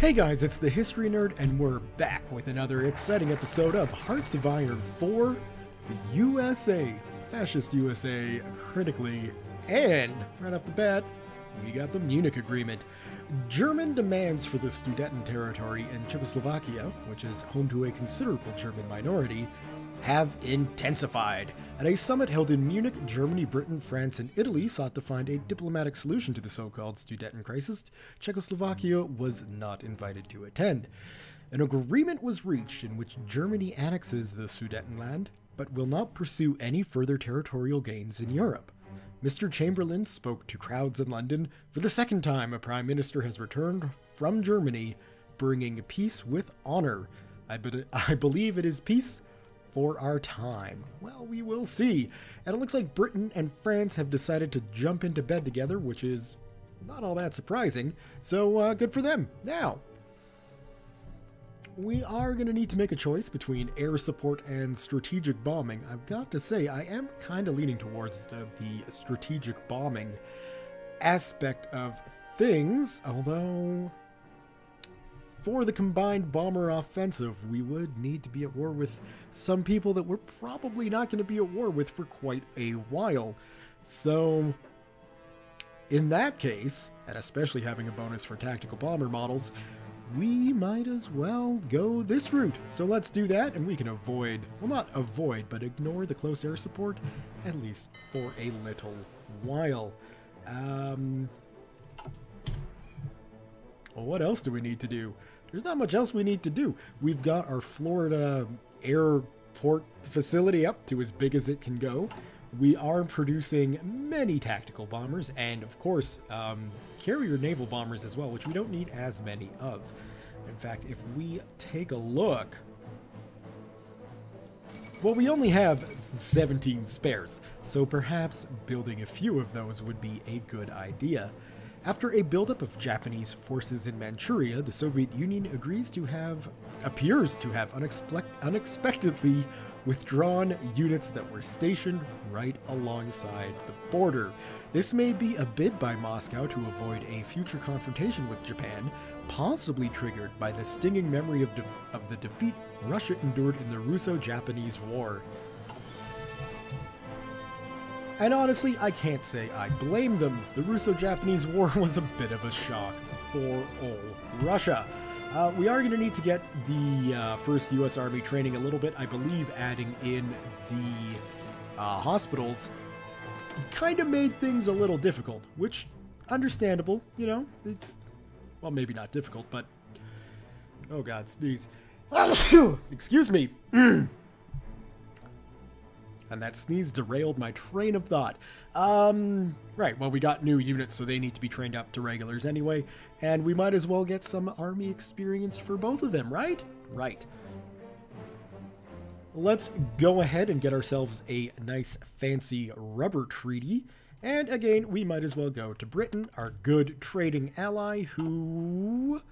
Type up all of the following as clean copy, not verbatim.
Hey guys, it's the History Nerd, and we're back with another exciting episode of Hearts of Iron 4, the USA, Fascist USA, critically, and right off the bat, we got the Munich Agreement. German demands for the Sudeten territory in Czechoslovakia, which is home to a considerable German minority, have intensified. At a summit held in Munich, Germany, Britain, France, and Italy sought to find a diplomatic solution to the so-called Sudeten crisis. Czechoslovakia was not invited to attend. An agreement was reached in which Germany annexes the Sudetenland, but will not pursue any further territorial gains in Europe. Mr. Chamberlain spoke to crowds in London. For the second time, a prime minister has returned from Germany, bringing peace with honor. I believe it is peace for our time. Well, we will see. And it looks like Britain and France have decided to jump into bed together, which is not all that surprising. So good for them. Now, we are going to need to make a choice between air support and strategic bombing. I've got to say, I am kind of leaning towards the strategic bombing aspect of things, although for the combined bomber offensive, we would need to be at war with some people that we're probably not going to be at war with for quite a while. So, in that case, and especially having a bonus for tactical bomber models, we might as well go this route. So let's do that, and we can avoid, well, not avoid, but ignore the close air support, at least for a little while. Well, what else do we need to do? There's not much else we need to do. We've got our Florida airport facility up to as big as it can go. We are producing many tactical bombers and, of course, carrier naval bombers as well, which we don't need as many of. In fact, if we take a look, well, we only have 17 spares, so perhaps building a few of those would be a good idea. After a buildup of Japanese forces in Manchuria, the Soviet Union appears to have unexpectedly withdrawn units that were stationed right alongside the border. This may be a bid by Moscow to avoid a future confrontation with Japan, possibly triggered by the stinging memory of the defeat Russia endured in the Russo-Japanese War. And honestly, I can't say I blame them. The Russo-Japanese War was a bit of a shock for all Russia. We are going to need to get the 1st U.S. Army training a little bit. I believe adding in the hospitals kind of made things a little difficult, which, understandable, you know, it's, well, maybe not difficult, but, oh god, sneeze. Excuse me. And that sneeze derailed my train of thought. Right, well, we got new units, so they need to be trained up to regulars anyway, and we might as well get some army experience for both of them, right? Right. Let's go ahead and get ourselves a nice fancy rubber treaty, and again, we might as well go to Britain, our good trading ally, who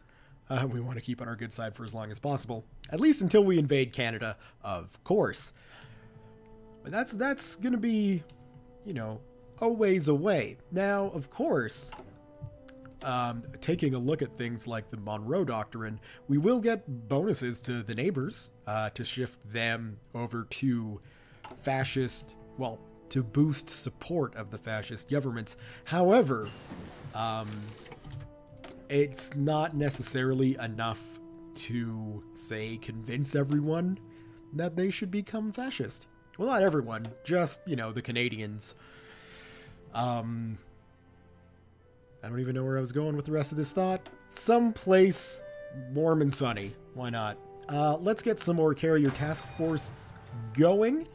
we want to keep on our good side for as long as possible, at least until we invade Canada, of course. But that's going to be, you know, a ways away. Now, of course, taking a look at things like the Monroe Doctrine, we will get bonuses to the neighbors to shift them over to fascist, well, to boost support of the fascist governments. However, it's not necessarily enough to, say, convince everyone that they should become fascist. Well, not everyone, just, you know, the Canadians. I don't even know where I was going with the rest of this thought. Someplace warm and sunny. Why not? Let's get some more carrier task forces going,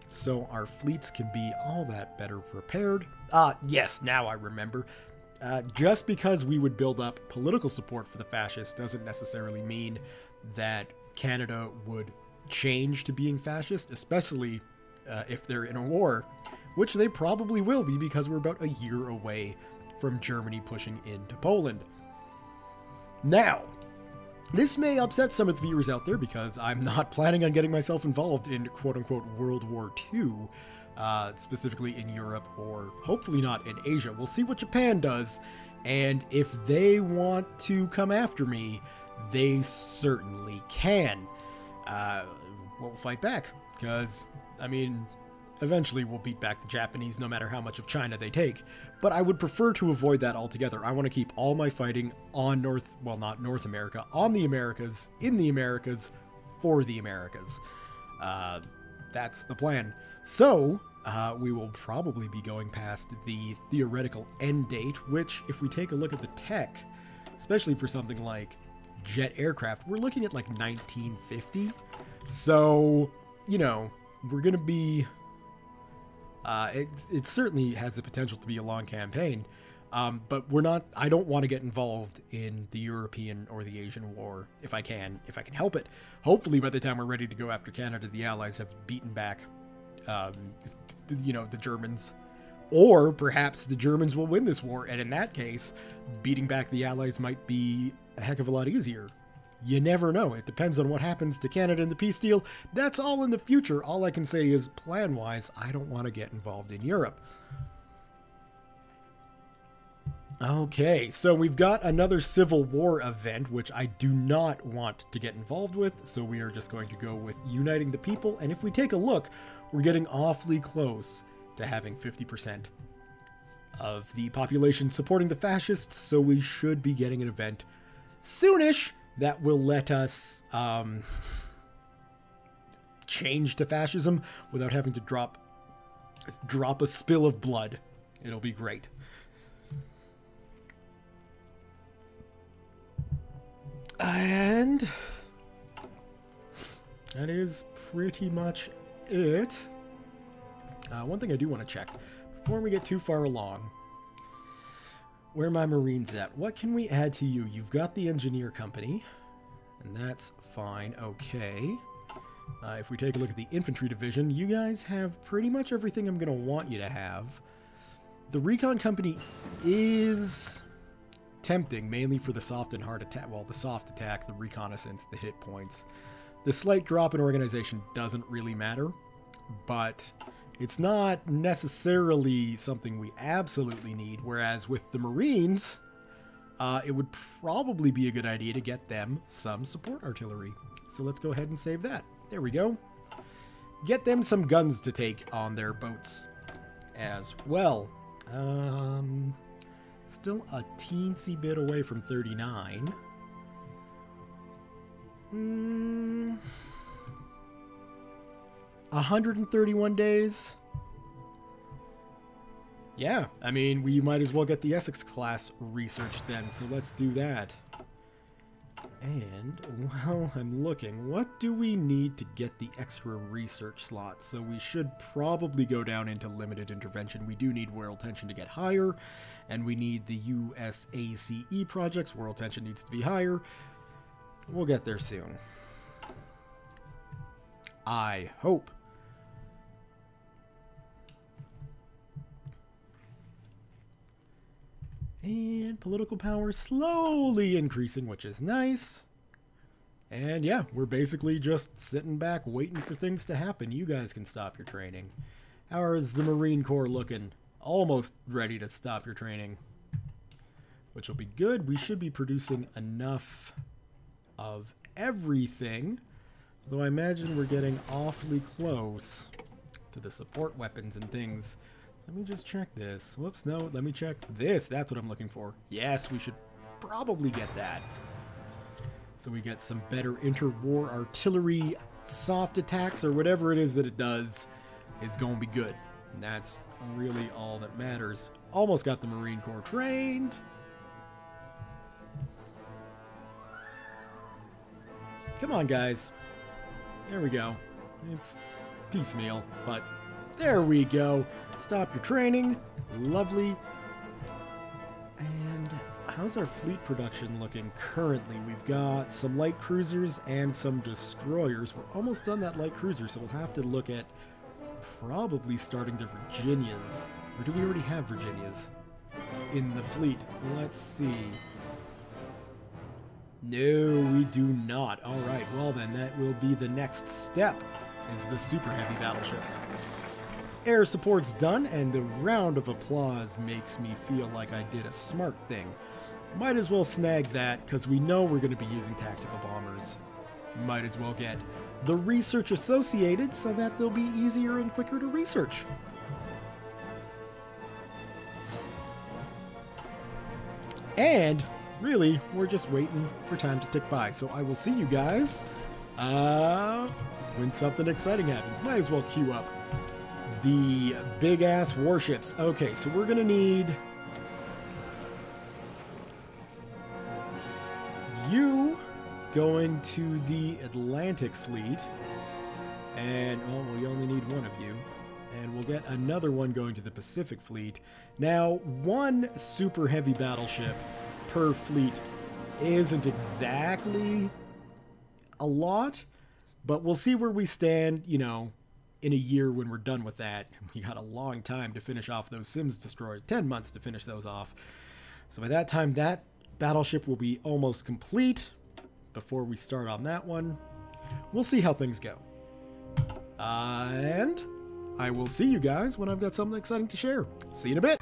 so our fleets can be all that better prepared. Yes, now I remember. Just because we would build up political support for the fascists doesn't necessarily mean that Canada would change to being fascist, especially if they're in a war, which they probably will be because we're about a year away from Germany pushing into Poland. Now, this may upset some of the viewers out there because I'm not planning on getting myself involved in quote-unquote World War II, specifically in Europe or hopefully not in Asia. We'll see what Japan does And if they want to come after me, they certainly can. We'll fight back, because, I mean, eventually we'll beat back the Japanese no matter how much of China they take. But I would prefer to avoid that altogether. I want to keep all my fighting on not North America, on the Americas, in the Americas, for the Americas. That's the plan. So, we will probably be going past the theoretical end date, which, if we take a look at the tech, especially for something like jet aircraft, we're looking at like 1950. So, you know, we're going to be... it certainly has the potential to be a long campaign, but I don't want to get involved in the European or the Asian war if I can help it. Hopefully by the time we're ready to go after Canada, the Allies have beaten back, the Germans. Or perhaps the Germans will win this war, and in that case, beating back the Allies might be a heck of a lot easier. You never know. It depends on what happens to Canada in the peace deal. That's all in the future. All I can say is, plan-wise, I don't want to get involved in Europe. Okay, so we've got another Civil War event, which I do not want to get involved with, so we are just going to go with uniting the people. And if we take a look, we're getting awfully close to having 50% of the population supporting the fascists, so we should be getting an event soonish that will let us change to fascism without having to drop a spill of blood. It'll be great. And that is pretty much it. One thing I do want to check before we get too far along. Where are my Marines at? What can we add to you? You've got the engineer company, and that's fine. Okay. If we take a look at the infantry division, you guys have pretty much everything I'm going to want you to have. The recon company is tempting, mainly for the soft and hard attack. Well, the soft attack, the reconnaissance, the hit points. The slight drop in organization doesn't really matter, but it's not necessarily something we absolutely need, whereas with the Marines, it would probably be a good idea to get them some support artillery. So let's go ahead and save that. There we go. Get them some guns to take on their boats as well. Still a teensy bit away from 39. 131 days. Yeah, I mean, we might as well get the Essex class researched then, so let's do that. And while I'm looking, what do we need to get the extra research slots? So we should probably go down into limited intervention. We do need world tension to get higher, and we need the USACE projects. World tension needs to be higher. We'll get there soon. I hope. And political power slowly increasing, which is nice. And yeah, we're basically just sitting back waiting for things to happen. You guys can stop your training. How is the Marine Corps looking? Almost ready to stop your training, which will be good. We should be producing enough of everything, though I imagine we're getting awfully close to the support weapons and things. Let me just check this. Whoops, no, let me check this. That's what I'm looking for. Yes, we should probably get that. So we get some better interwar artillery, soft attacks, or whatever it is that it does is going to be good. And that's really all that matters. Almost got the Marine Corps trained. Come on, guys. There we go. It's piecemeal, but there we go. Stop your training. Lovely. And how's our fleet production looking currently? We've got some light cruisers and some destroyers. We're almost done that light cruiser, so we'll have to look at probably starting the Virginias. Or do we already have Virginias in the fleet? Let's see. No, we do not. All right, well then, that will be the next step, is the super heavy battleships. air support's done, and the round of applause makes me feel like I did a smart thing. Might as well snag that, because we know we're going to be using tactical bombers. Might as well get the research associated so that they'll be easier and quicker to research. And really, we're just waiting for time to tick by. So I will see you guys when something exciting happens. Might as well queue up the big-ass warships. Okay, so we're going to need you going to the Atlantic Fleet. And, oh, we only need one of you. And we'll get another one going to the Pacific Fleet. Now, one super heavy battleship per fleet isn't exactly a lot, but we'll see where we stand, you know, in a year when we're done with that. We got a long time to finish off those Sims destroyers, 10 months to finish those off. So by that time, that battleship will be almost complete before we start on that one. We'll see how things go. And I will see you guys when I've got something exciting to share. See you in a bit.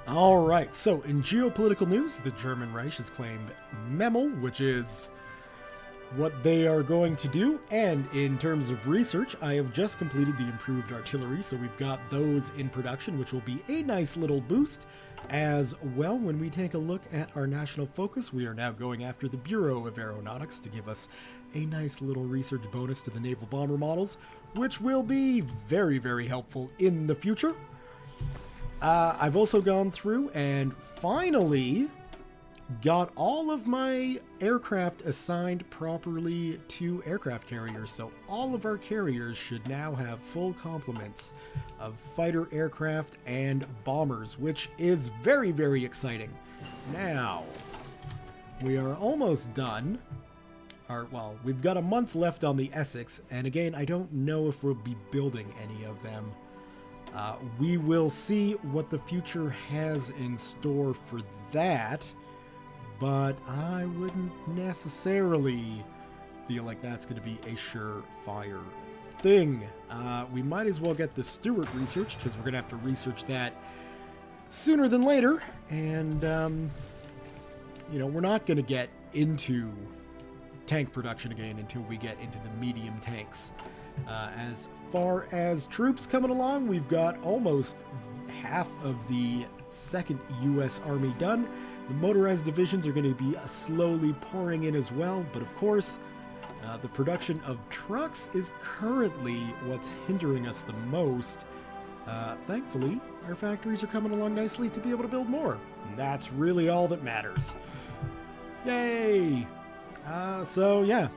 Alright, so in geopolitical news, the German Reich has claimed Memel, which is what they are going to do. And in terms of research, I have just completed the improved artillery, so we've got those in production, which will be a nice little boost. As well, when we take a look at our national focus, we are now going after the Bureau of Aeronautics to give us a nice little research bonus to the naval bomber models, which will be very, very helpful in the future. I've also gone through and finally got all of my aircraft assigned properly to aircraft carriers. So all of our carriers should now have full complements of fighter aircraft and bombers, which is very, very exciting. Now, we are almost done. Well, we've got a month left on the Essex, and again, I don't know if we'll be building any of them. We will see what the future has in store for that, but I wouldn't necessarily feel like that's going to be a surefire thing. We might as well get the Stuart research, because we're going to have to research that sooner than later, and, you know, we're not going to get into tank production again until we get into the medium tanks. As far as troops coming along, we've got almost half of the 2nd U.S. Army done. The motorized divisions are going to be slowly pouring in as well, but of course, the production of trucks is currently what's hindering us the most. Thankfully, our factories are coming along nicely to be able to build more. And that's really all that matters. Yay! So yeah,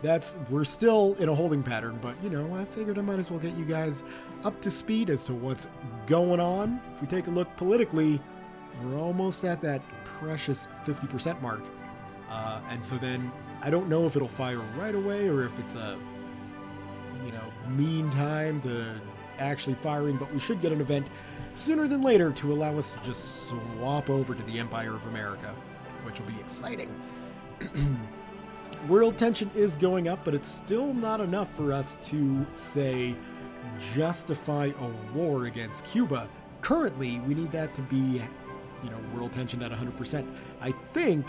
we're still in a holding pattern, but you know, I figured I might as well get you guys up to speed as to what's going on. If we take a look politically, we're almost at that precious 50% mark. And so then I don't know if it'll fire right away or if it's a, you know, mean time to actually firing, but we should get an event sooner than later to allow us to just swap over to the Empire of America, which will be exciting. World tension is going up, but it's still not enough for us to, say, justify a war against Cuba. Currently, we need that to be, you know, world tension at 100%. I think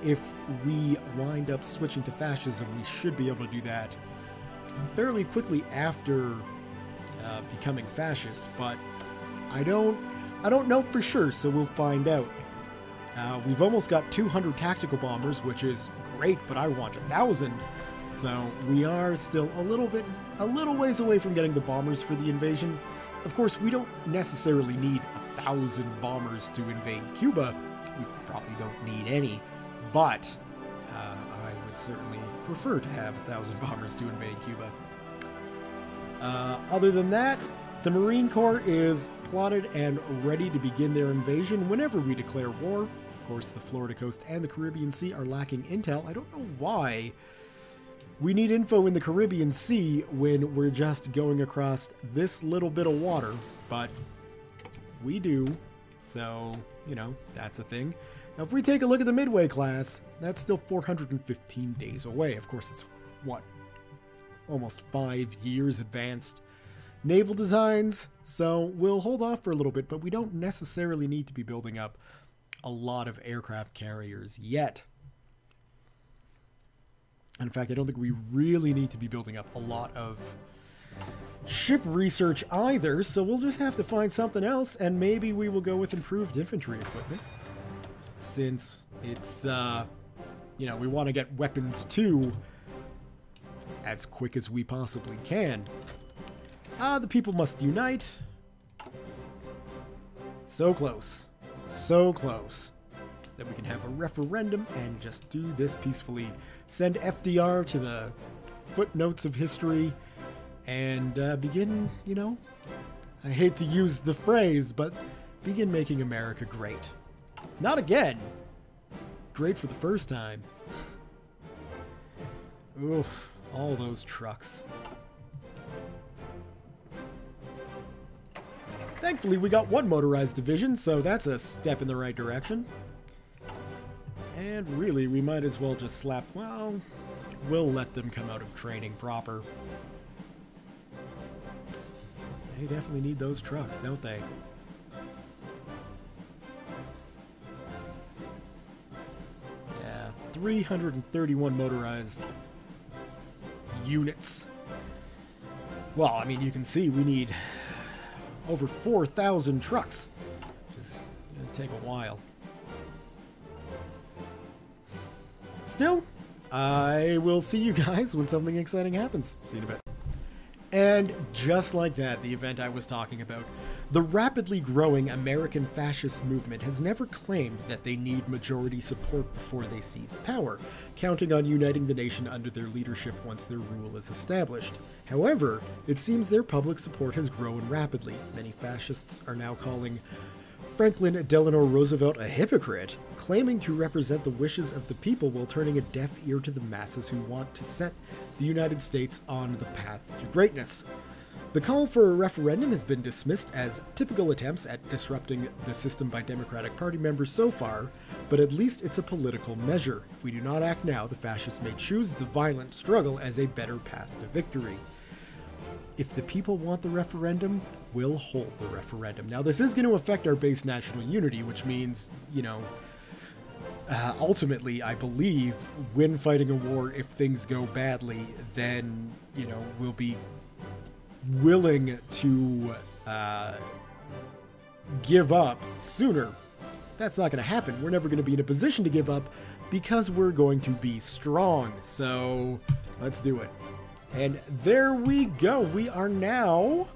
if we wind up switching to fascism, we should be able to do that fairly quickly after becoming fascist, but I don't know for sure, so we'll find out. We've almost got 200 tactical bombers, which is great, but I want 1,000. So we are still a little ways away from getting the bombers for the invasion. Of course, we don't necessarily need 1,000 bombers to invade Cuba. We probably don't need any, but I would certainly prefer to have 1,000 bombers to invade Cuba. Other than that, the Marine Corps is plotted and ready to begin their invasion whenever we declare war. Of course, the Florida coast and the Caribbean Sea are lacking intel. I don't know why we need info in the Caribbean Sea when we're just going across this little bit of water, but we do. So, you know, that's a thing. Now, if we take a look at the Midway class, that's still 415 days away. Of course, it's, what, almost 5 years advanced. naval designs, so we'll hold off for a little bit, but we don't necessarily need to be building up a lot of aircraft carriers yet. In fact, I don't think we really need to be building up a lot of ship research either, so we'll just have to find something else, and maybe we will go with improved infantry equipment, since it's, you know, we want to get weapons too as quick as we possibly can. The people must unite. So close. So close. That we can have a referendum and just do this peacefully. Send FDR to the footnotes of history and begin, you know, I hate to use the phrase, but begin making America great. Not again. Great for the first time. Oof, all those trucks. Thankfully, we got one motorized division, so that's a step in the right direction. And really, we might as well just slap, well, we'll let them come out of training proper. They definitely need those trucks, don't they? Yeah, 331 motorized units. Well, I mean, you can see we need over 4,000 trucks, which is going to take a while. Still, I will see you guys when something exciting happens. See you in a bit. And just like that, the event I was talking about, the rapidly growing American fascist movement has never claimed that they need majority support before they seize power, counting on uniting the nation under their leadership once their rule is established. However, it seems their public support has grown rapidly. Many fascists are now calling Franklin Delano Roosevelt a hypocrite, claiming to represent the wishes of the people while turning a deaf ear to the masses who want to set the United States on the path to greatness. The call for a referendum has been dismissed as typical attempts at disrupting the system by Democratic Party members so far, but at least it's a political measure. If we do not act now, the fascists may choose the violent struggle as a better path to victory. If the people want the referendum, we'll hold the referendum. Now, this is going to affect our base national unity, which means, you know, ultimately, I believe, when fighting a war, if things go badly, then, you know, we'll be willing to give up sooner. That's not going to happen. We're never going to be in a position to give up because we're going to be strong. So, let's do it. And there we go. We are now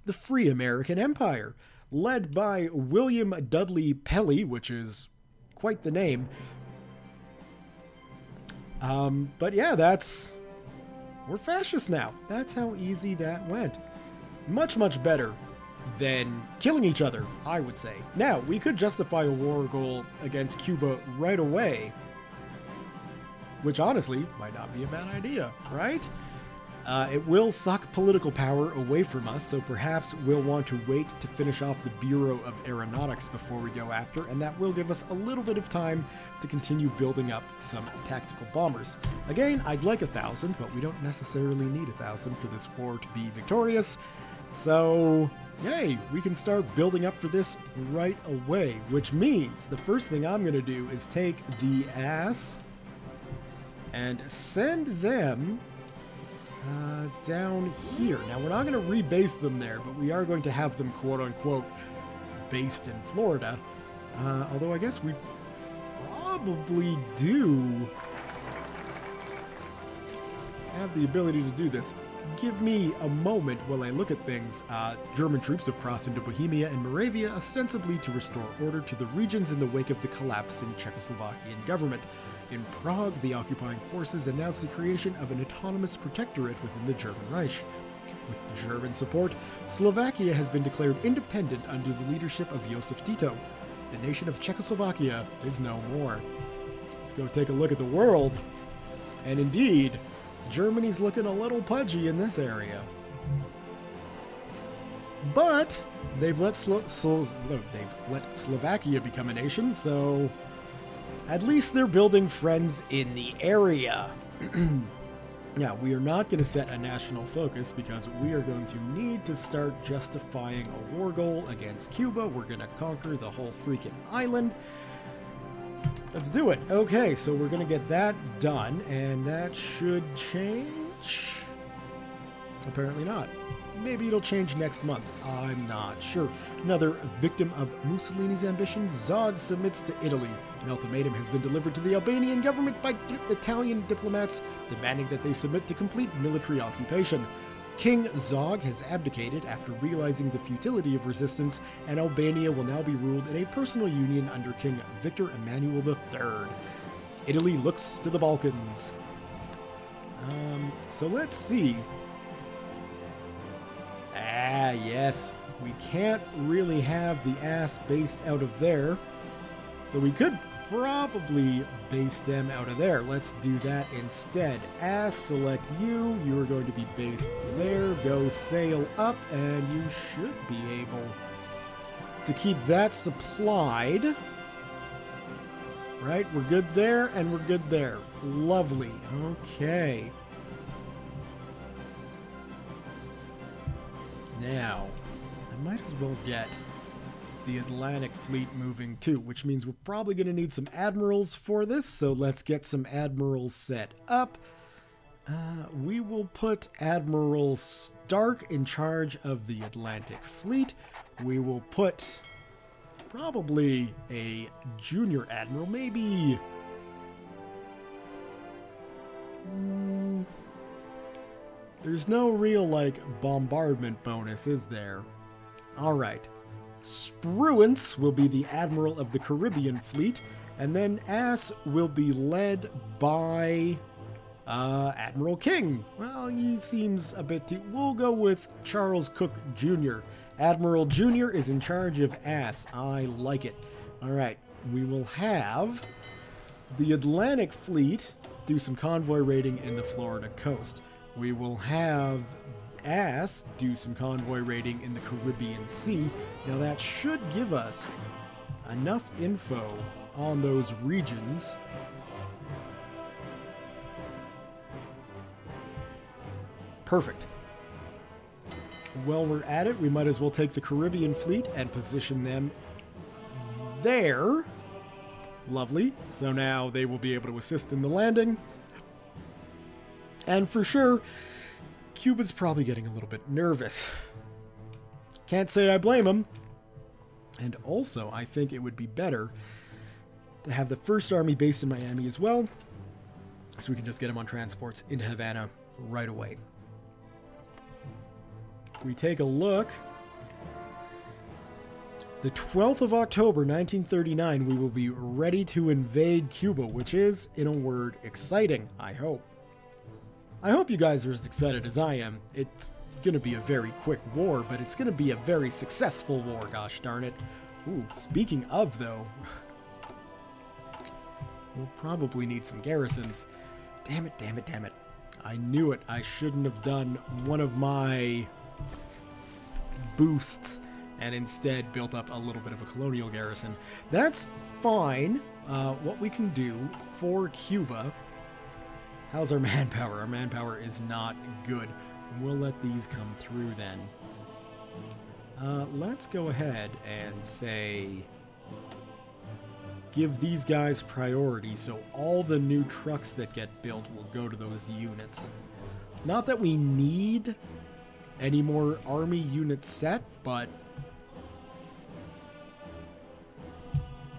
the Free American Empire, led by William Dudley Pelley, which is quite the name. But yeah, we're fascists now. That's how easy that went. Much, much better than killing each other, I would say. Now, we could justify a war goal against Cuba right away, which honestly might not be a bad idea, right? It will suck political power away from us, so perhaps we'll want to wait to finish off the Bureau of Aeronautics before we go after, and that will give us a little bit of time to continue building up some tactical bombers. Again, I'd like 1,000, but we don't necessarily need 1,000 for this war to be victorious, so yay, we can start building up for this right away, which means the first thing I'm going to do is take the ass and send them down here. Now, we're not going to rebase them there, but we are going to have them, quote-unquote, based in Florida. Although I guess we probably do have the ability to do this. Give me a moment while I look at things. German troops have crossed into Bohemia and Moravia, ostensibly to restore order to the regions in the wake of the collapse in Czechoslovakian government. In Prague, the occupying forces announced the creation of an autonomous protectorate within the German Reich. With German support, Slovakia has been declared independent under the leadership of Josef Tito. The nation of Czechoslovakia is no more. Let's go take a look at the world. And indeed, Germany's looking a little pudgy in this area. But they've let Slovakia become a nation, so at least they're building friends in the area. Now, we are not going to set a national focus because we are going to need to start justifying a war goal against Cuba. We're going to conquer the whole freaking island. Let's do it. Okay, so we're going to get that done, and that should change. Apparently not. Maybe it'll change next month. I'm not sure. Another victim of Mussolini's ambitions, Zog submits to Italy. An ultimatum has been delivered to the Albanian government by Italian diplomats, demanding that they submit to complete military occupation. King Zog has abdicated after realizing the futility of resistance, and Albania will now be ruled in a personal union under King Victor Emmanuel III. Italy looks to the Balkans. So let's see. Ah, yes. We can't really have the ass based out of there. So we could probably base them out of there. Let's do that instead. Ass, select you. You are going to be based there. Go sail up, and you should be able to keep that supplied. Right? We're good there, and we're good there. Lovely. Okay. Now, I might as well get the Atlantic fleet moving too, which means we're probably going to need some admirals for this, so let's get some admirals set up. We will put Admiral Stark in charge of the Atlantic fleet. We will put probably a junior admiral, maybe... There's no real, like, bombardment bonus, is there? Alright. Spruance will be the Admiral of the Caribbean Fleet, and then Ass will be led by Admiral King. Well, he seems a bit too... We'll go with Charles Cook Jr. Admiral Jr. is in charge of Ass. I like it. Alright, we will have the Atlantic Fleet do some convoy raiding in the Florida coast. We will have Ass do some convoy raiding in the Caribbean Sea. Now that should give us enough info on those regions. Perfect. While we're at it, we might as well take the Caribbean fleet and position them there. Lovely. So now they will be able to assist in the landing. And for sure, Cuba's probably getting a little bit nervous. Can't say I blame him. And also, I think it would be better to have the First Army based in Miami as well, so we can just get them on transports into Havana right away. If we take a look, the 12th of October, 1939, we will be ready to invade Cuba, which is, in a word, exciting, I hope. I hope you guys are as excited as I am. It's going to be a very quick war, but it's going to be a very successful war, gosh darn it. Ooh, speaking of, though, we'll probably need some garrisons. Damn it, damn it, damn it. I knew it. I shouldn't have done one of my boosts and instead built up a little bit of a colonial garrison. That's fine. What we can do for Cuba... How's our manpower? Our manpower is not good. We'll let these come through then. Let's go ahead and say... give these guys priority, so all the new trucks that get built will go to those units. Not that we need any more army units set, but...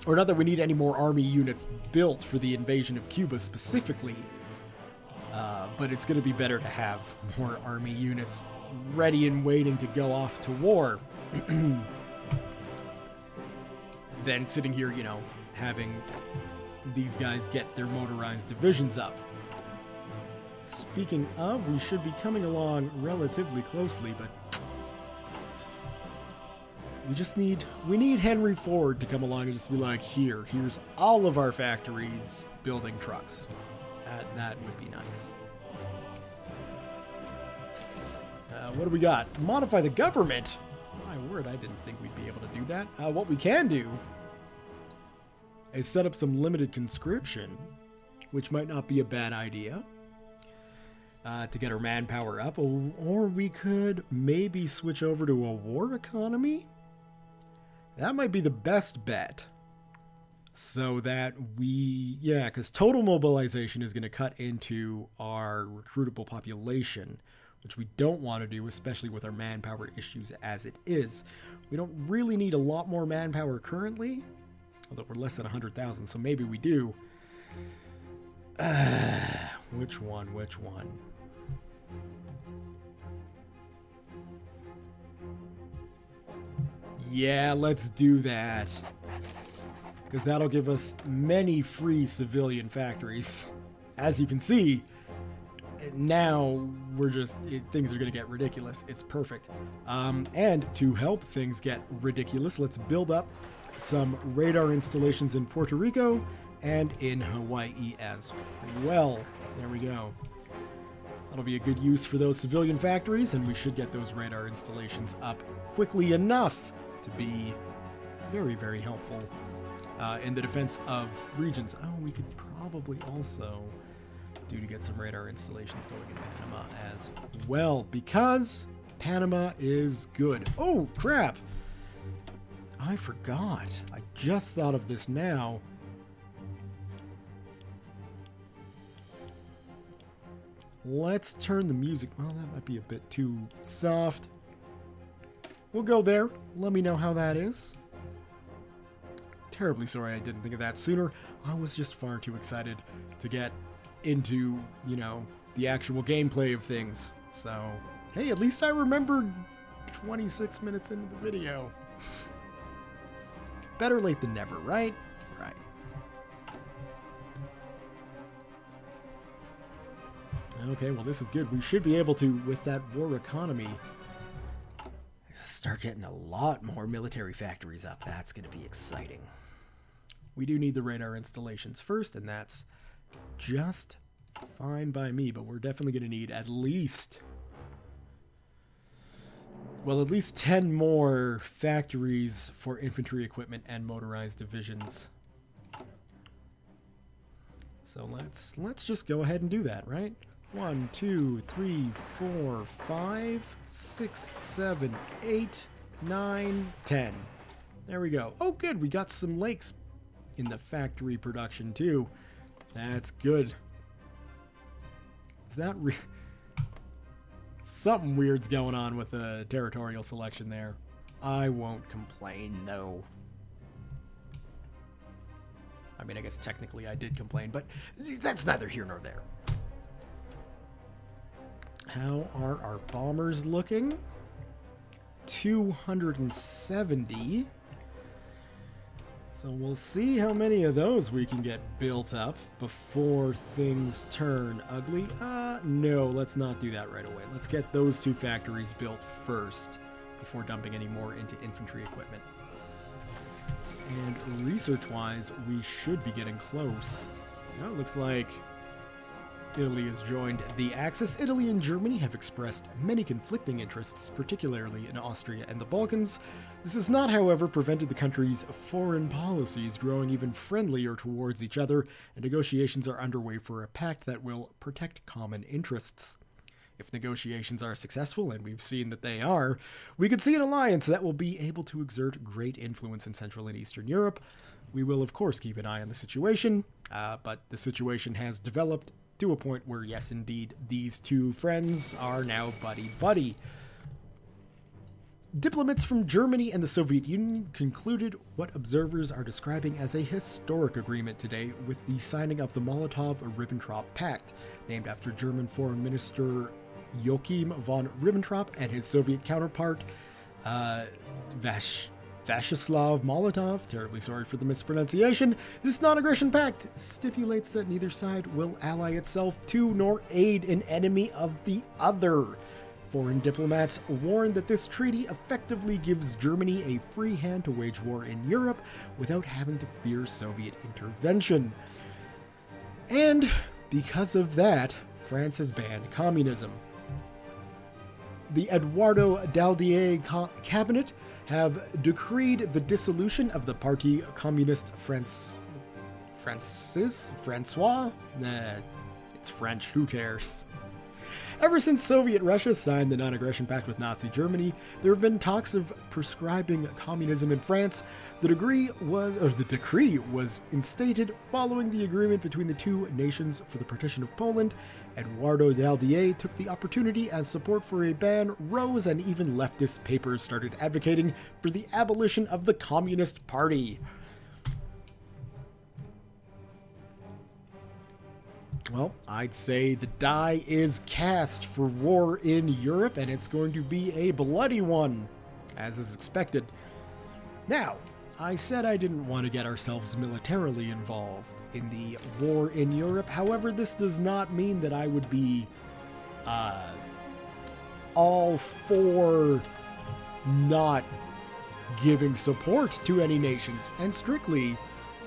or not that we need any more army units built for the invasion of Cuba specifically. But it's going to be better to have more army units ready and waiting to go off to war than sitting here, you know, having these guys get their motorized divisions up. Speaking of, we should be coming along relatively closely, but we need Henry Ford to come along and just be like, here's all of our factories building trucks. That would be nice. What do we got? Modify the government? My word, I didn't think we'd be able to do that. What we can do is set up some limited conscription, which might not be a bad idea. to get our manpower up, or we could maybe switch over to a war economy. That might be the best bet. So that yeah, because total mobilization is going to cut into our recruitable population, which we don't want to do, especially with our manpower issues as it is. We don't really need a lot more manpower currently, although we're less than 100,000, so maybe we do. Which one? Yeah, let's do that. Because that'll give us many free civilian factories. As you can see, now we're just, things are going to get ridiculous. It's perfect. And to help things get ridiculous, let's build up some radar installations in Puerto Rico and in Hawaii as well. There we go. That'll be a good use for those civilian factories, and we should get those radar installations up quickly enough to be very, very helpful in the defense of regions. Oh, we could probably also do to get some radar installations going in Panama as well, because Panama is good. Oh, crap! I forgot. I just thought of this now. Let's turn the music. Well, that might be a bit too soft. We'll go there. Let me know how that is. Terribly sorry I didn't think of that sooner. I was just far too excited to get into, you know, the actual gameplay of things. So, hey, at least I remembered 26 minutes into the video. Better late than never, right? Right. Okay, well, this is good. We should be able to, with that war economy, start getting a lot more military factories up. That's going to be exciting. We do need the radar installations first, and that's just fine by me, but we're definitely going to need at least, well, at least 10 more factories for infantry equipment and motorized divisions. So let's just go ahead and do that, right? 1, 2, 3, 4, 5, 6, 7, 8, 9, 10. There we go. Oh, good. We got some lakes in the factory production, too. That's good. Is that something weird's going on with the territorial selection there? I won't complain, no. I mean, I guess technically I did complain, but that's neither here nor there. How are our bombers looking? 270. So we'll see how many of those we can get built up before things turn ugly. No, let's not do that right away. Let's get those two factories built first before dumping any more into infantry equipment. And research-wise, we should be getting close. You know, it looks like Italy has joined the Axis. Italy and Germany have expressed many conflicting interests, particularly in Austria and the Balkans. This has not, however, prevented the countries' foreign policies growing even friendlier towards each other, and negotiations are underway for a pact that will protect common interests. If negotiations are successful, and we've seen that they are, we could see an alliance that will be able to exert great influence in Central and Eastern Europe. We will, of course, keep an eye on the situation, but the situation has developed to a point where, yes, indeed, these two friends are now buddy-buddy. Diplomats from Germany and the Soviet Union concluded what observers are describing as a historic agreement today with the signing of the Molotov-Ribbentrop Pact, named after German Foreign Minister Joachim von Ribbentrop and his Soviet counterpart, Vyacheslav Molotov. Terribly sorry for the mispronunciation. This non-aggression pact stipulates that neither side will ally itself to nor aid an enemy of the other. Foreign diplomats warned that this treaty effectively gives Germany a free hand to wage war in Europe without having to fear Soviet intervention. And because of that, France has banned communism. The Eduardo Daladier cabinet have decreed the dissolution of the Parti Communiste Francois? Nah, it's French, who cares? Ever since Soviet Russia signed the non-aggression pact with Nazi Germany, there have been talks of prescribing communism in France. The decree was instated following the agreement between the two nations for the partition of Poland. Eduardo Daladier took the opportunity as support for a ban rose, and even leftist papers started advocating for the abolition of the Communist Party. Well, I'd say the die is cast for war in Europe, and it's going to be a bloody one, as is expected. Now, I said I didn't want to get ourselves militarily involved in the war in Europe. However, this does not mean that I would be all for not giving support to any nations. And strictly,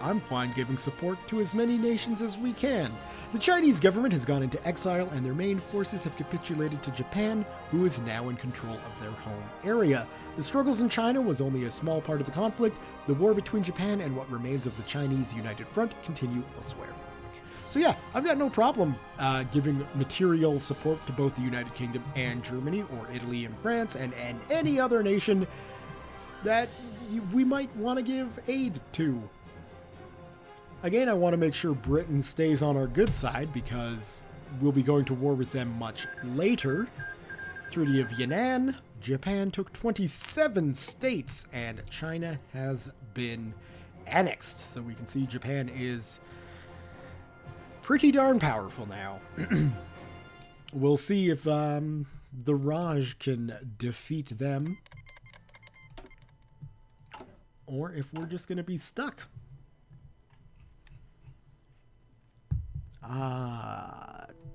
I'm fine giving support to as many nations as we can. The Chinese government has gone into exile, and their main forces have capitulated to Japan, who is now in control of their home area. The struggles in China was only a small part of the conflict. The war between Japan and what remains of the Chinese United Front continue elsewhere. So yeah, I've got no problem giving material support to both the United Kingdom and Germany, or Italy and France, and any other nation that we might want to give aid to. Again, I want to make sure Britain stays on our good side, because we'll be going to war with them much later. Treaty of Yan'an, Japan took 27 states, and China has been annexed. So we can see Japan is pretty darn powerful now. We'll see if the Raj can defeat them, or if we're just going to be stuck.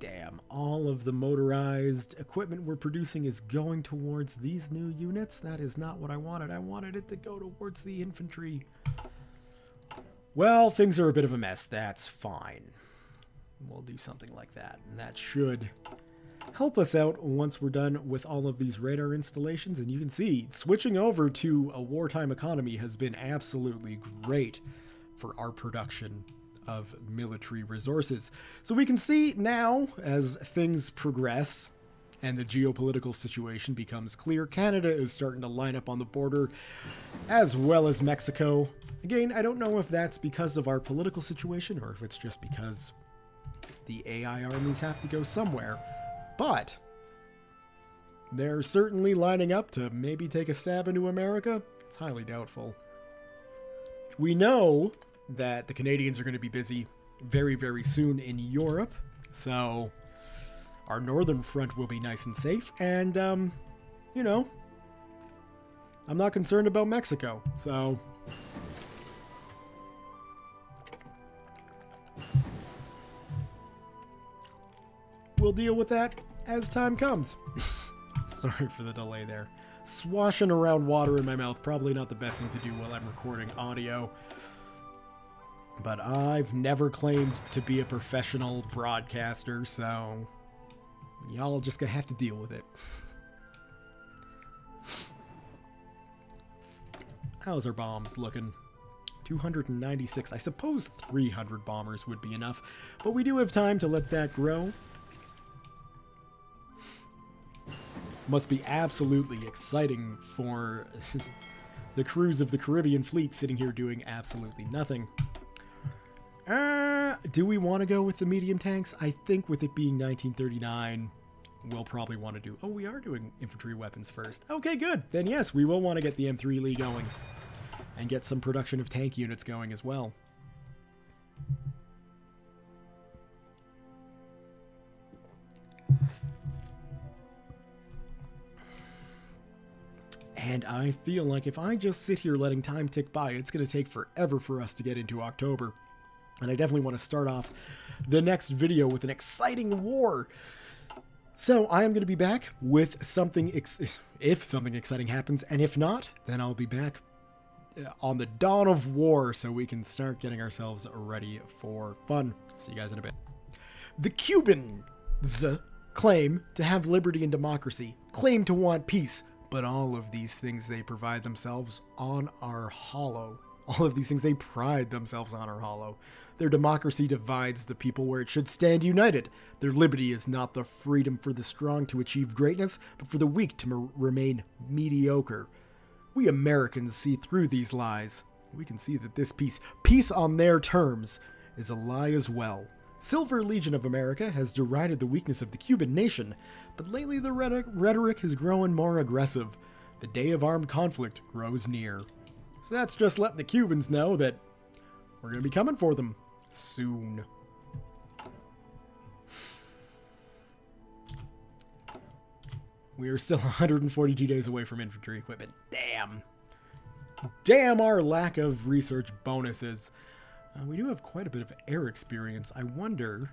Damn. All of the motorized equipment we're producing is going towards these new units. That is not what I wanted. I wanted it to go towards the infantry. Well, things are a bit of a mess. That's fine. We'll do something like that, and that should help us out once we're done with all of these radar installations. And you can see, switching over to a wartime economy has been absolutely great for our production of military resources. So we can see now, as things progress and the geopolitical situation becomes clear, Canada is starting to line up on the border, as well as Mexico. Again, I don't know if that's because of our political situation, or if it's just because the AI armies have to go somewhere, but they're certainly lining up to maybe take a stab into America. It's highly doubtful. We know that the Canadians are going to be busy very, very soon in Europe, so our northern front will be nice and safe, and, you know, I'm not concerned about Mexico, so we'll deal with that as time comes. Sorry for the delay there. Swashing around water in my mouth, probably not the best thing to do while I'm recording audio. But I've never claimed to be a professional broadcaster, so y'all just gonna have to deal with it. How's our bombs looking? 296. I suppose 300 bombers would be enough, but we do have time to let that grow. Must be absolutely exciting for the crews of the Caribbean fleet sitting here doing absolutely nothing. Do we want to go with the medium tanks? I think with it being 1939, we'll probably want to do... Oh, we are doing infantry weapons first. Okay, good. Then yes, we will want to get the M3 Lee going and get some production of tank units going as well. And I feel like if I just sit here letting time tick by, it's going to take forever for us to get into October. And I definitely want to start off the next video with an exciting war. So I am going to be back with something, if something exciting happens. And if not, then I'll be back on the dawn of war so we can start getting ourselves ready for fun. See you guys in a bit. The Cubans claim to have liberty and democracy, claim to want peace, but all of these things they provide themselves on are hollow. All of these things they pride themselves on are hollow. Their democracy divides the people where it should stand united. Their liberty is not the freedom for the strong to achieve greatness, but for the weak to remain mediocre. We Americans see through these lies. We can see that this peace on their terms, is a lie as well. Silver Legion of America has derided the weakness of the Cuban nation, but lately the rhetoric has grown more aggressive. The day of armed conflict grows near. So that's just letting the Cubans know that we're going to be coming for them soon. We are still 142 days away from infantry equipment. Damn. Damn our lack of research bonuses. We do have quite a bit of air experience. I wonder,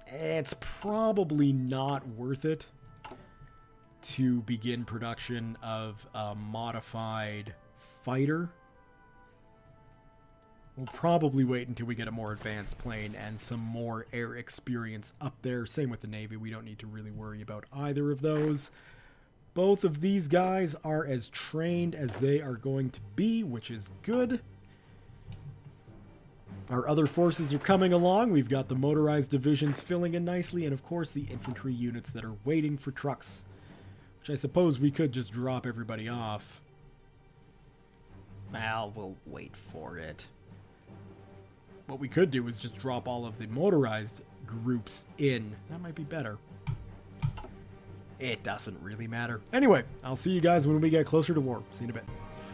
it's probably not worth it to begin production of a modified fighter. We'll probably wait until we get a more advanced plane and some more air experience up there. Same with the Navy. We don't need to really worry about either of those. Both of these guys are as trained as they are going to be, which is good. Our other forces are coming along. We've got the motorized divisions filling in nicely, and of course the infantry units that are waiting for trucks, which I suppose we could just drop everybody off. Well, we'll wait for it. What we could do is just drop all of the motorized groups in. That might be better. It doesn't really matter. Anyway, I'll see you guys when we get closer to war. See you in a bit.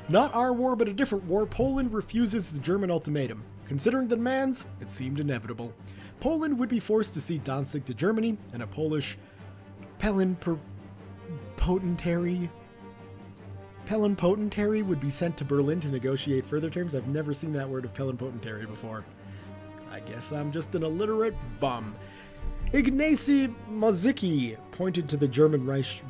Not our war, but a different war. Poland refuses the German ultimatum. Considering the demands, it seemed inevitable. Poland would be forced to cede Danzig to Germany, and a Polish plenipotentiary would be sent to Berlin to negotiate further terms. I've never seen that word of plenipotentiary before. I guess I'm just an illiterate bum. Ignacy Mozicki pointed to the German Reich's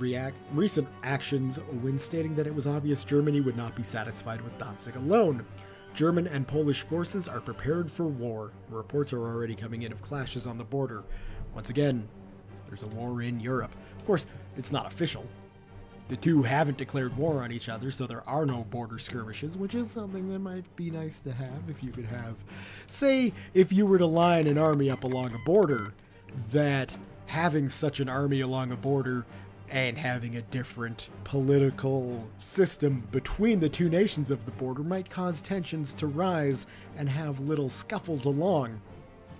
recent actions when stating that it was obvious Germany would not be satisfied with Danzig alone. German and Polish forces are prepared for war. Reports are already coming in of clashes on the border. Once again, there's a war in Europe. Of course, it's not official. The two haven't declared war on each other, so there are no border skirmishes, which is something that might be nice to have if you could have. Say, if you were to line an army up along a border, that having such an army along a border and having a different political system between the two nations of the border might cause tensions to rise and have little scuffles along.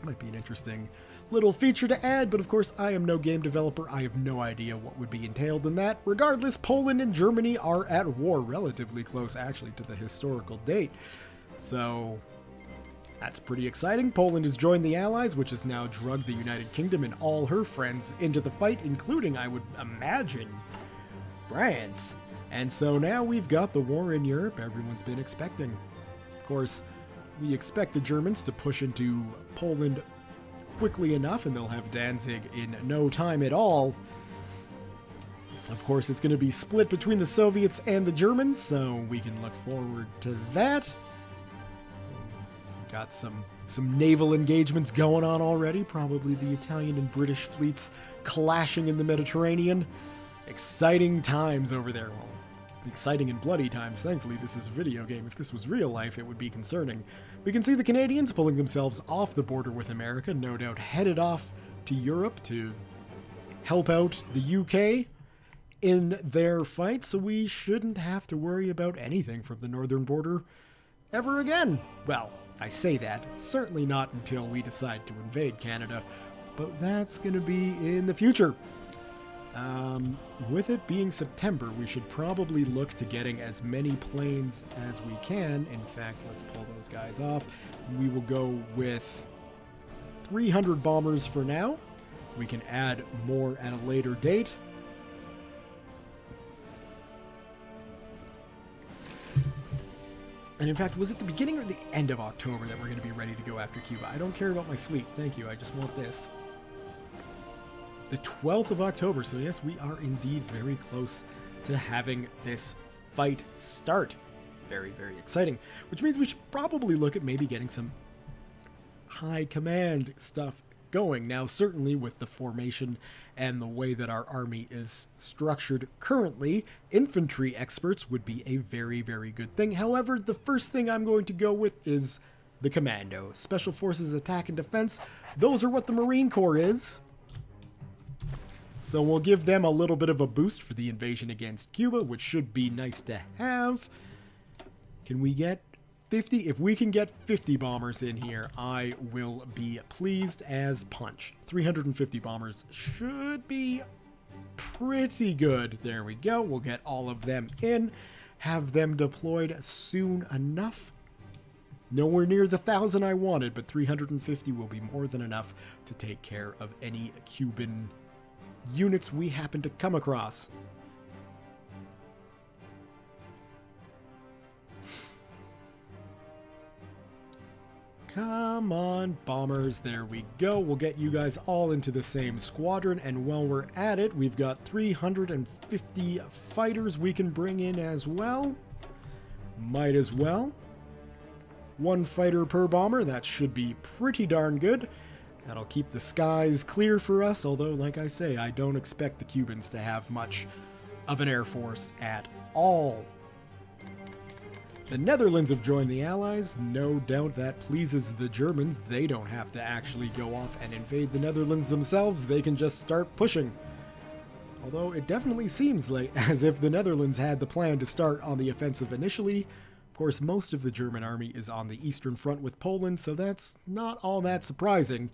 Might be an interesting little feature to add, but of course I am no game developer. I have no idea what would be entailed in that. Regardless, Poland and Germany are at war, relatively close actually to the historical date. So that's pretty exciting. Poland has joined the Allies, which has now drugged the United Kingdom and all her friends into the fight, including, I would imagine, France. And so now we've got the war in Europe everyone's been expecting. Of course, we expect the Germans to push into Poland quickly enough, and they'll have Danzig in no time at all. Of course, it's going to be split between the Soviets and the Germans, so we can look forward to that. Got some naval engagements going on already. Probably the Italian and British fleets clashing in the Mediterranean. Exciting times over there. Well, exciting and bloody times. Thankfully, this is a video game. If this was real life, it would be concerning. We can see the Canadians pulling themselves off the border with America, no doubt headed off to Europe to help out the UK in their fight, so we shouldn't have to worry about anything from the northern border ever again. Well, I say that, certainly not until we decide to invade Canada, but that's going to be in the future. With it being September, we should probably look to getting as many planes as we can. In fact, let's pull those guys off. We will go with 300 bombers for now. We can add more at a later date. And in fact, was it the beginning or the end of October that we're going to be ready to go after Cuba? I don't care about my fleet. Thank you. I just want this. The 12th of October. So yes, we are indeed very close to having this fight start. Very, very exciting. Which means we should probably look at maybe getting some high command stuff going. Now, certainly with the formation and the way that our army is structured currently, infantry experts would be a very, very good thing. However, the first thing I'm going to go with is the commando. Special Forces Attack and Defense. Those are what the Marine Corps is. So we'll give them a little bit of a boost for the invasion against Cuba, which should be nice to have. Can we get 50? If we can get 50 bombers in here, I will be pleased as punch. 350 bombers should be pretty good. There we go. We'll get all of them in. Have them deployed soon enough. Nowhere near the 1,000 I wanted, but 350 will be more than enough to take care of any Cuban units we happen to come across. Come on, bombers. There we go. We'll get you guys all into the same squadron, and while we're at it, we've got 350 fighters we can bring in as well. Might as well. 1 fighter per bomber. That should be pretty darn good. That'll keep the skies clear for us, although, like I say, I don't expect the Cubans to have much of an air force at all. The Netherlands have joined the Allies. No doubt that pleases the Germans. They don't have to actually go off and invade the Netherlands themselves. They can just start pushing. Although it definitely seems like as if the Netherlands had the plan to start on the offensive initially. Of course, most of the German army is on the Eastern Front with Poland, so that's not all that surprising.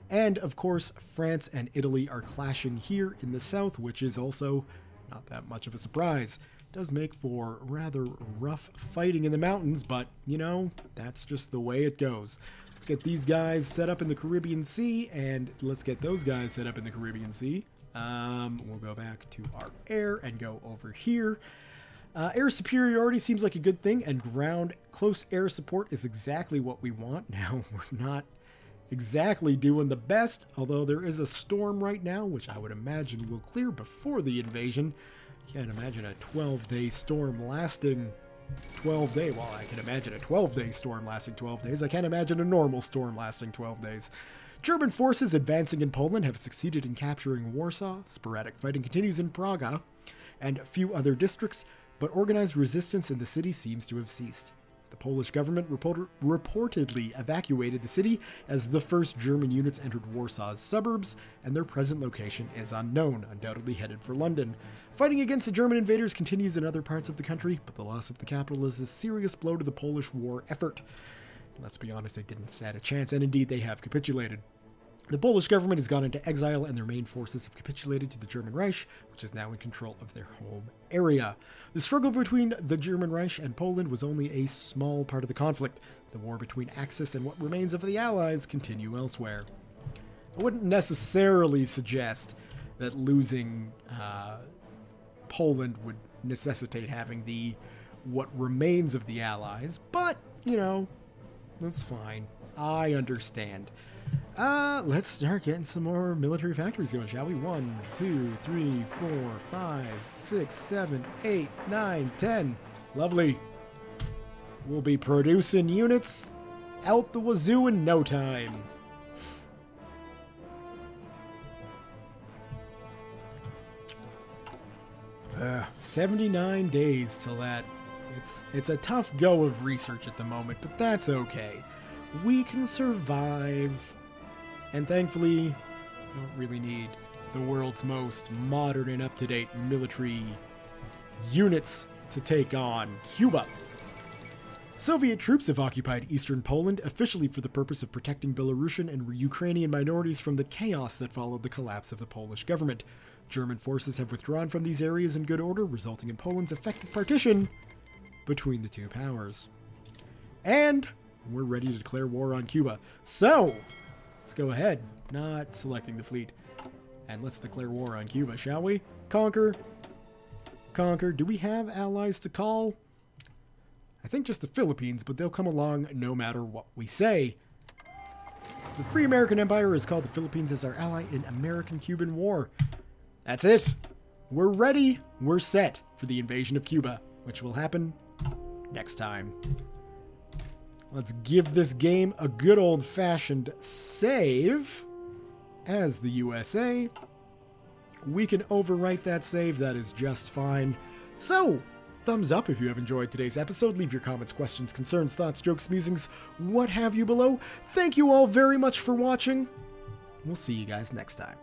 And, of course, France and Italy are clashing here in the south, which is also not that much of a surprise. It does make for rather rough fighting in the mountains, but, you know, that's just the way it goes. Let's get these guys set up in the Caribbean Sea, and let's get those guys set up in the Caribbean Sea. We'll go back to our air and go over here. Air superiority seems like a good thing, and ground close air support is exactly what we want. Now, we're not exactly doing the best, although there is a storm right now, which I would imagine will clear before the invasion. Can't imagine a 12-day storm lasting 12 days. Well, I can imagine a 12-day storm lasting 12 days. I can't imagine a normal storm lasting 12 days. German forces advancing in Poland have succeeded in capturing Warsaw. Sporadic fighting continues in Praga and a few other districts, but organized resistance in the city seems to have ceased. The Polish government reportedly evacuated the city as the first German units entered Warsaw's suburbs, and their present location is unknown, undoubtedly headed for London. Fighting against the German invaders continues in other parts of the country, but the loss of the capital is a serious blow to the Polish war effort. Let's be honest, they didn't stand a chance, and indeed they have capitulated. The Polish government has gone into exile, and their main forces have capitulated to the German Reich, which is now in control of their home area. The struggle between the German Reich and Poland was only a small part of the conflict. The war between Axis and what remains of the Allies continue elsewhere. I wouldn't necessarily suggest that losing Poland would necessitate having what remains of the Allies, but, you know, that's fine. I understand. Let's start getting some more military factories going, shall we? 1, 2, 3, 4, 5, 6, 7, 8, 9, 10. Lovely. We'll be producing units out the wazoo in no time. Uh, 79 days till that. It's a tough go of research at the moment, but that's okay. We can survive. And thankfully, we don't really need the world's most modern and up-to-date military units to take on Cuba. Soviet troops have occupied eastern Poland officially for the purpose of protecting Belarusian and Ukrainian minorities from the chaos that followed the collapse of the Polish government. German forces have withdrawn from these areas in good order, resulting in Poland's effective partition between the two powers. And we're ready to declare war on Cuba. So, let's go ahead, not selecting the fleet, and let's declare war on Cuba, shall we? Conquer. Conquer. Do we have allies to call? I think just the Philippines, but they'll come along no matter what we say. The Free American Empire has called the Philippines as our ally in American-Cuban War. That's it. We're ready. We're set for the invasion of Cuba, which will happen next time. Let's give this game a good old-fashioned save as the USA. we can overwrite that save. That is just fine. So, thumbs up if you have enjoyed today's episode. Leave your comments, questions, concerns, thoughts, jokes, musings, what have you below. Thank you all very much for watching. We'll see you guys next time.